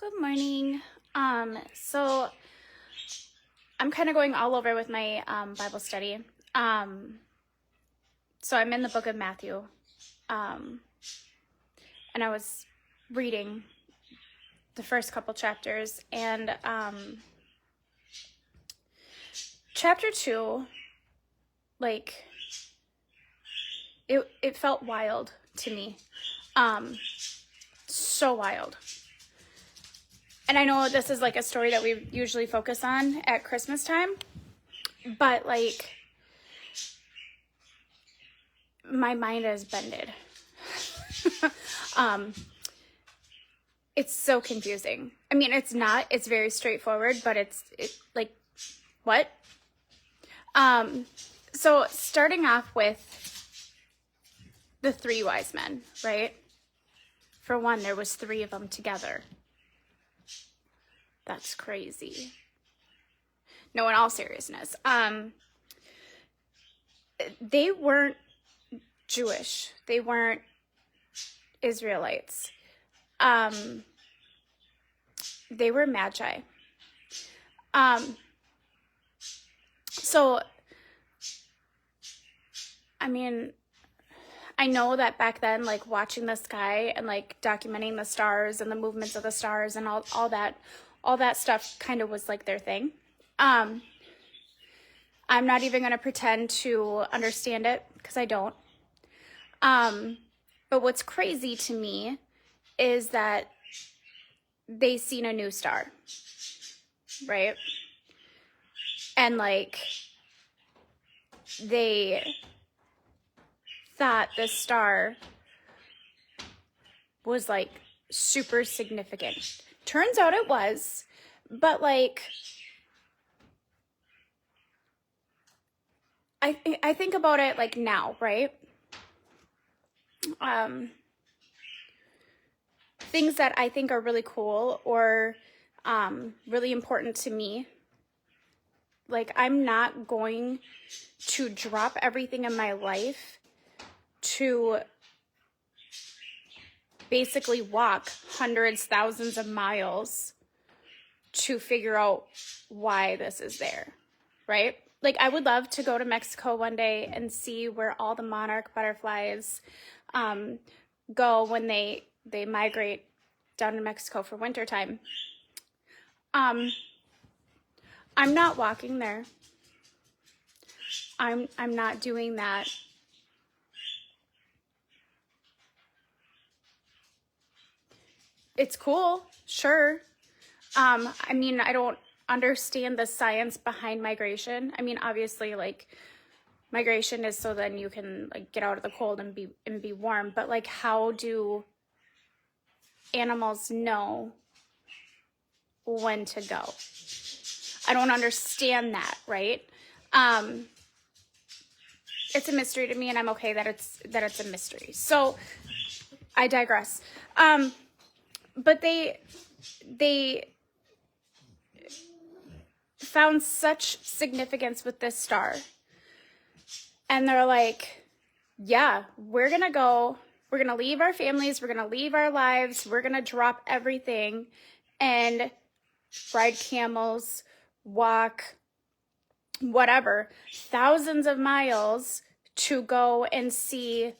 Good morning. So I'm kind of going all over with my Bible study. So I'm in the book of Matthew, and I was reading the first couple chapters, and chapter 2, like it felt wild to me, so wild. And I know this is like a story that we usually focus on at Christmas time, but like my mind is bended. It's so confusing. I mean, it's not, it's very straightforward, but it's like, what? So starting off with the 3 wise men, right? For one, there was 3 of them together. That's crazy. No, in all seriousness. They weren't Jewish. They weren't Israelites. They were magi. So, I mean, I know that back then, like watching the sky and like documenting the stars and the movements of the stars and all that stuff kind of was like their thing. I'm not even going to pretend to understand it because I don't. But what's crazy to me is that they seen a new star, right? And like they thought this star was like super significant. Turns out it was, but like I think about it like now, right? Things that I think are really cool or really important to me. Like, I'm not going to drop everything in my life to basically walk hundreds, thousands of miles to figure out why this is there, right? Like, I would love to go to Mexico one day and see where all the monarch butterflies go when they migrate down to Mexico for wintertime. I'm not walking there. I'm not doing that. It's cool, sure. I mean, I don't understand the science behind migration. I mean, obviously, like, migration is so then you can like get out of the cold and be warm. But like, how do animals know when to go? I don't understand that, right? It's a mystery to me, and I'm okay that it's a mystery. So I digress. But they found such significance with this star. And they're like, yeah, we're going to leave our families, we're going to leave our lives, we're going to drop everything and ride camels, walk, whatever, thousands of miles to go and see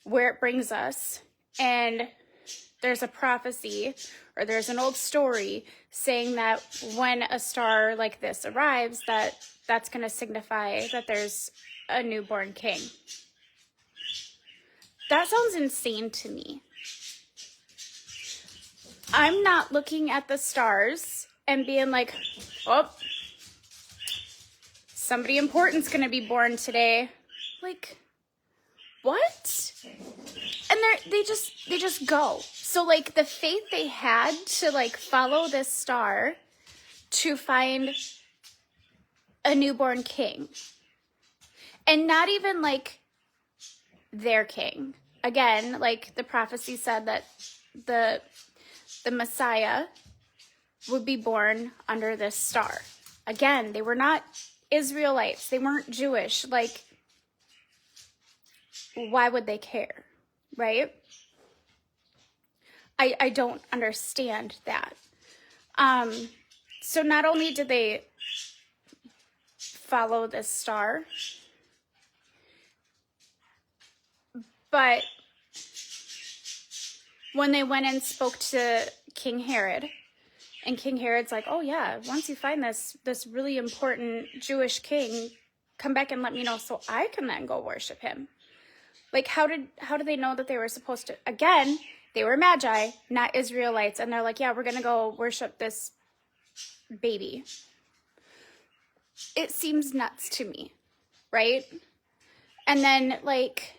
where it brings us. And there's a prophecy, or there's an old story saying that when a star like this arrives, that's going to signify that there's a newborn king. That sounds insane to me. I'm not looking at the stars and being like, oh, somebody important's going to be born today. Like, what? And they just go. So like the faith they had to like follow this star to find a newborn king. And not even like their king. Again, like the prophecy said that the Messiah would be born under this star. Again, they were not Israelites. They weren't Jewish. Like, why would they care? Right? I don't understand that. So not only did they follow this star, but when they went and spoke to King Herod, and King Herod's like, oh yeah, once you find this really important Jewish king, come back and let me know so I can then go worship him. Like, how did they know that they were supposed to? Again, they were magi, not Israelites, and they're like, yeah, we're gonna go worship this baby. It seems nuts to me, right? And then, like,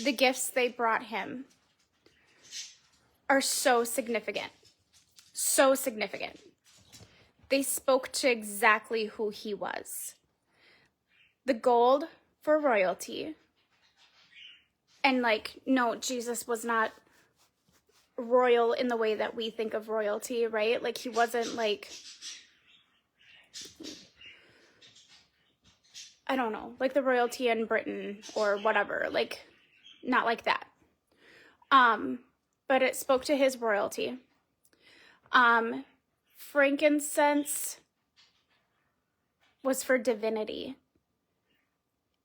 the gifts they brought him are so significant. So significant. They spoke to exactly who he was. The gold for royalty. And, like, no, Jesus was not royal in the way that we think of royalty, right? Like, he wasn't, like, I don't know, like the royalty in Britain or whatever, like, not like that. But it spoke to his royalty. Frankincense was for divinity,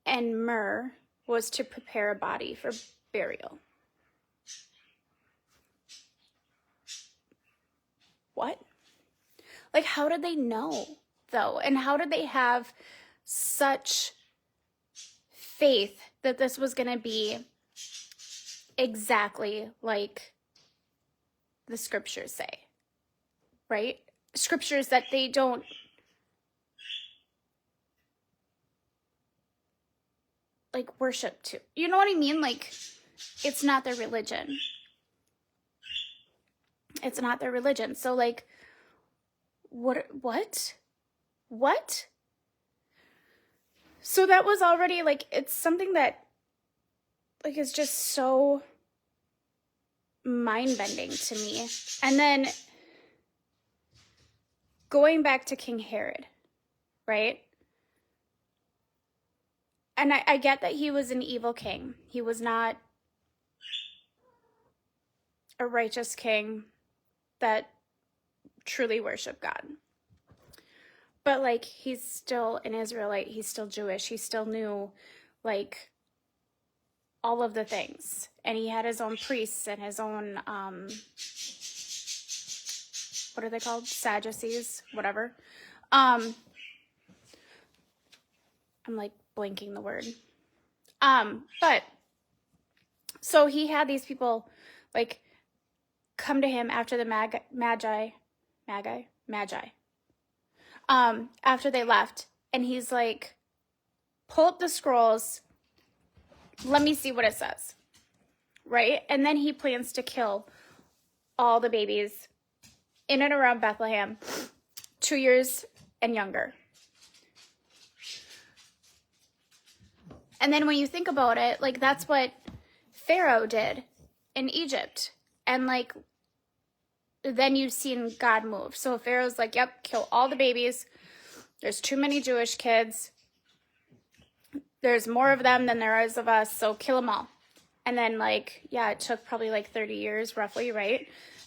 and myrrh was to prepare a body for burial. What? Like, how did they know, though? And how did they have such faith that this was going to be exactly like the scriptures say, right? Scriptures that they don't like worship to. You know what I mean? Like, it's not their religion. It's not their religion. So, like, what? So that was already, like, it's something that, like, is just so mind-bending to me. And then going back to King Herod, right? And I get that he was an evil king. He was not a righteous king that truly worshiped God. But, like, he's still an Israelite. He's still Jewish. He still knew, like, all of the things. And he had his own priests and his own, what are they called? Sadducees, whatever. I'm, like, blanking the word. But, so he had these people, like, come to him after the Magi, after they left, and he's like, pull up the scrolls, let me see what it says, right? And then he plans to kill all the babies in and around Bethlehem, 2 years and younger. And then when you think about it, like, that's what Pharaoh did in Egypt. And, like, then you've seen God move. So Pharaoh's like, yep, kill all the babies. There's too many Jewish kids. There's more of them than there is of us, so kill them all. And then, like, yeah, it took probably like 30 years roughly, right?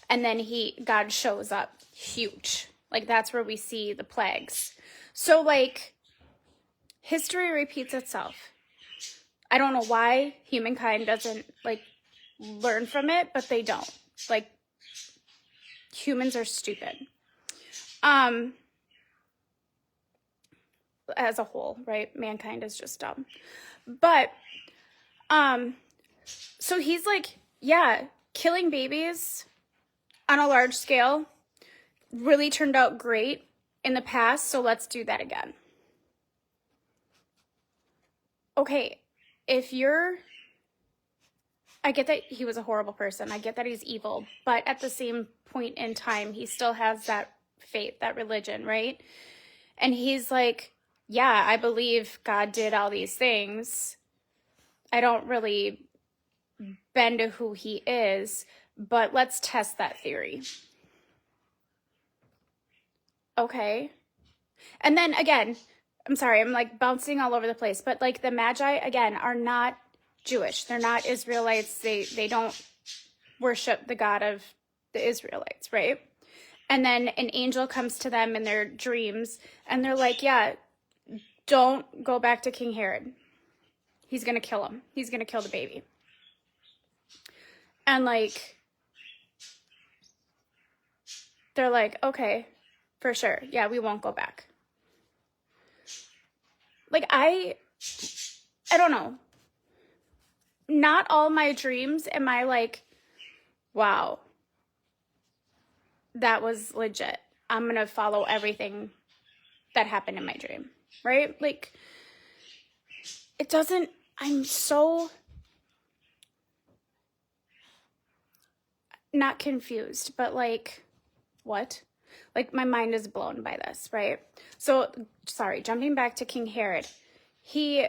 And then God shows up huge. Like, that's where we see the plagues. So, like, history repeats itself. I don't know why humankind doesn't, like, learn from it, but they don't. Like, humans are stupid. As a whole, right? Mankind is just dumb. But, so he's like, yeah, killing babies on a large scale really turned out great in the past, so let's do that again. Okay, I get that he was a horrible person. I get that he's evil. But at the same point in time, he still has that faith, that religion, right? And he's like, yeah, I believe God did all these things. I don't really bend to who he is, but let's test that theory. Okay. And then again, I'm sorry, I'm like bouncing all over the place, but like the Magi, again, are not Jewish. They're not Israelites. They don't worship the God of the Israelites, right? And then an angel comes to them in their dreams, and they're like, yeah, don't go back to King Herod. He's going to kill him. He's going to kill the baby. And like, they're like, okay, for sure. Yeah, we won't go back. Like, I don't know. Not all my dreams am I like, wow, that was legit. I'm going to follow everything that happened in my dream, right? Like, it doesn't, I'm so not confused, but like, what? Like, my mind is blown by this, right? So, sorry, jumping back to King Herod. He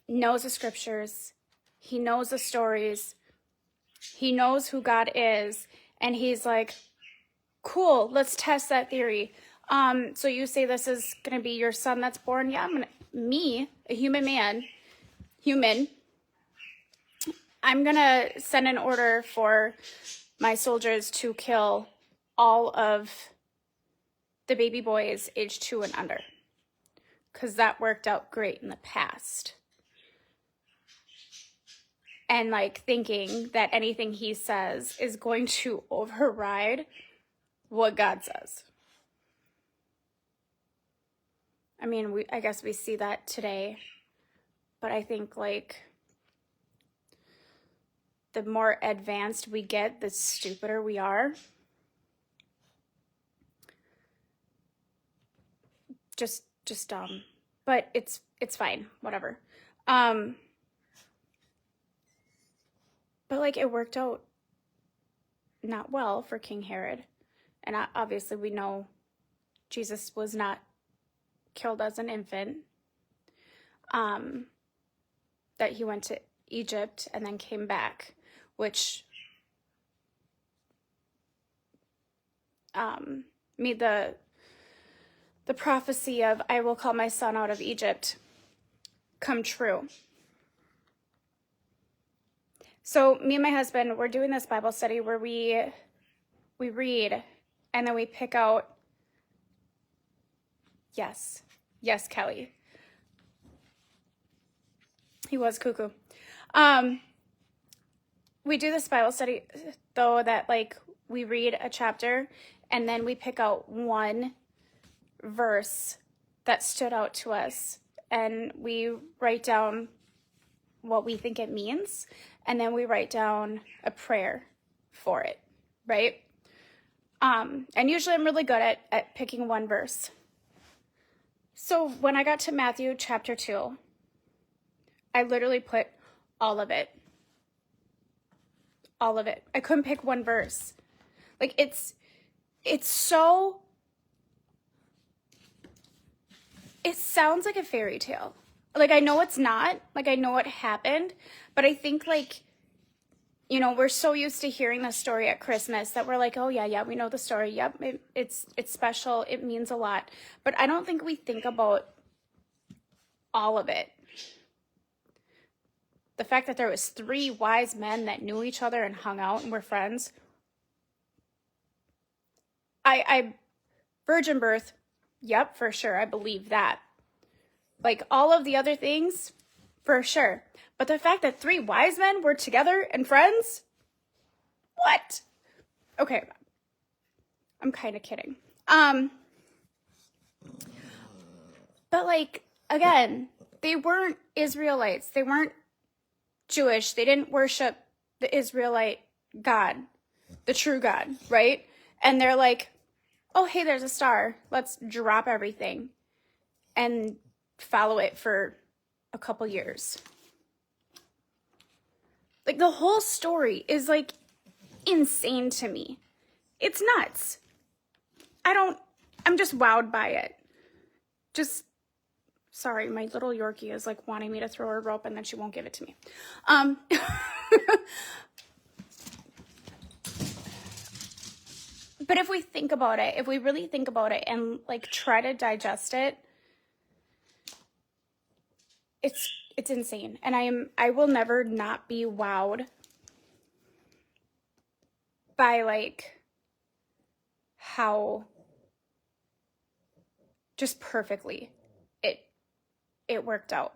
knows the scriptures. He knows the stories. He knows who God is. And he's like, cool, let's test that theory. So you say this is going to be your son that's born? Yeah, me, a human, I'm going to send an order for my soldiers to kill all of the baby boys age 2 and under, because that worked out great in the past. And like thinking that anything he says is going to override what God says. I mean, I guess we see that today, but I think like the more advanced we get, the stupider we are. Just dumb. But it's fine, whatever. But like it worked out not well for King Herod. And obviously we know Jesus was not killed as an infant. That he went to Egypt and then came back, which made the prophecy of I will call my son out of Egypt come true. So me and my husband, we're doing this Bible study where we read and then we pick out, yes, Kelly. He was cuckoo. We do this Bible study though that like we read a chapter and then we pick out one verse that stood out to us and we write down what we think it means and then we write down a prayer for it, right? And usually I'm really good at picking one verse. So when I got to Matthew chapter 2, I literally put all of it. All of it. I couldn't pick one verse. Like it's so, it sounds like a fairy tale. Like I know it's not, like I know what happened, but I think like, you know, we're so used to hearing the story at Christmas that we're like, oh yeah, we know the story. Yep, it's special. It means a lot. But I don't think we think about all of it. The fact that there was 3 wise men that knew each other and hung out and were friends. I virgin birth, yep, for sure. I believe that. Like all of the other things, for sure. But the fact that 3 wise men were together and friends? What? Okay. I'm kind of kidding. But like, again, they weren't Israelites. They weren't Jewish. They didn't worship the Israelite God, the true God, right? And they're like, oh, hey, there's a star. Let's drop everything and follow it for a couple years. Like the whole story is like insane to me. It's nuts. I'm just wowed by it. Sorry, my little Yorkie is like wanting me to throw her a rope and then she won't give it to me. But if we think about it, if we really think about it and like try to digest it, it's insane. And I will never not be wowed by like how just perfectly it worked out.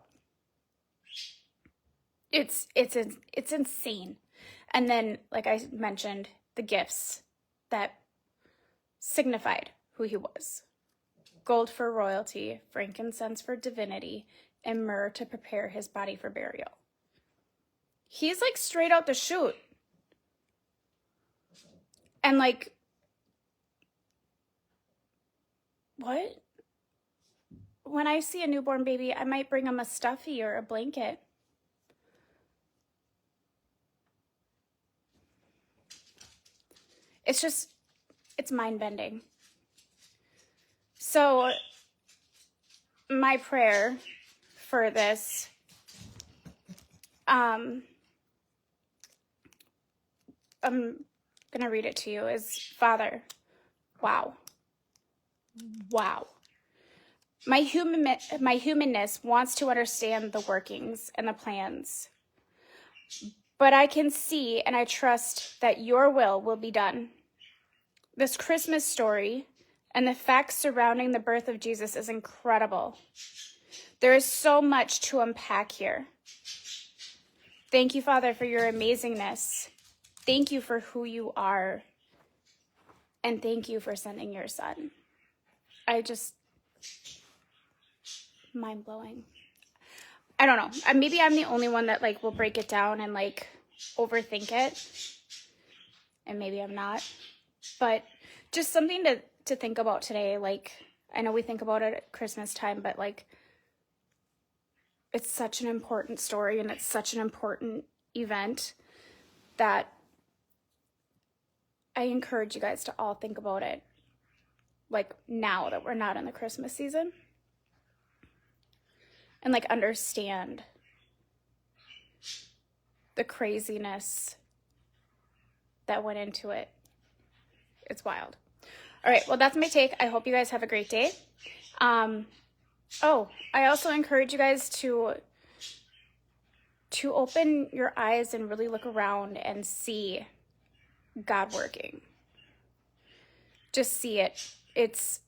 It's insane. And then, like I mentioned, the gifts that signified who he was. Gold for royalty, frankincense for divinity, and myrrh to prepare his body for burial. He's like straight out the chute. And like, what? When I see a newborn baby, I might bring him a stuffy or a blanket. It's mind-bending. So my prayer for this, I'm going to read it to you, is, Father, wow. My humanness wants to understand the workings and the plans, but I can see and I trust that your will be done. This Christmas story and the facts surrounding the birth of Jesus is incredible. There is so much to unpack here. Thank you, Father, for your amazingness. Thank you for who you are. And thank you for sending your son. Mind-blowing. I don't know. Maybe I'm the only one that like will break it down and like overthink it. And maybe I'm not. But just something to think about today. Like, I know we think about it at Christmas time, but like, it's such an important story and it's such an important event that I encourage you guys to all think about it. Like, now that we're not in the Christmas season. And like understand the craziness that went into it. It's wild. All right, well, that's my take. I hope you guys have a great day. I also encourage you guys to open your eyes and really look around and see God working. Just see it. It's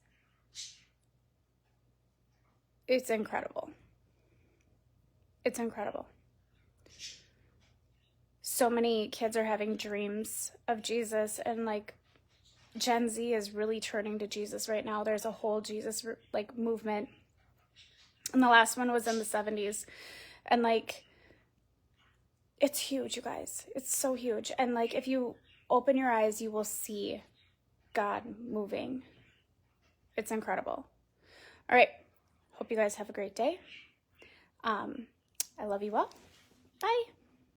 incredible. It's incredible. So many kids are having dreams of Jesus, and like Gen Z is really turning to Jesus right now. There's a whole Jesus like movement. And the last one was in the 70s. And like, it's huge, you guys. It's so huge. And like, if you open your eyes, you will see God moving. It's incredible. All right. Hope you guys have a great day. I love you all. Bye.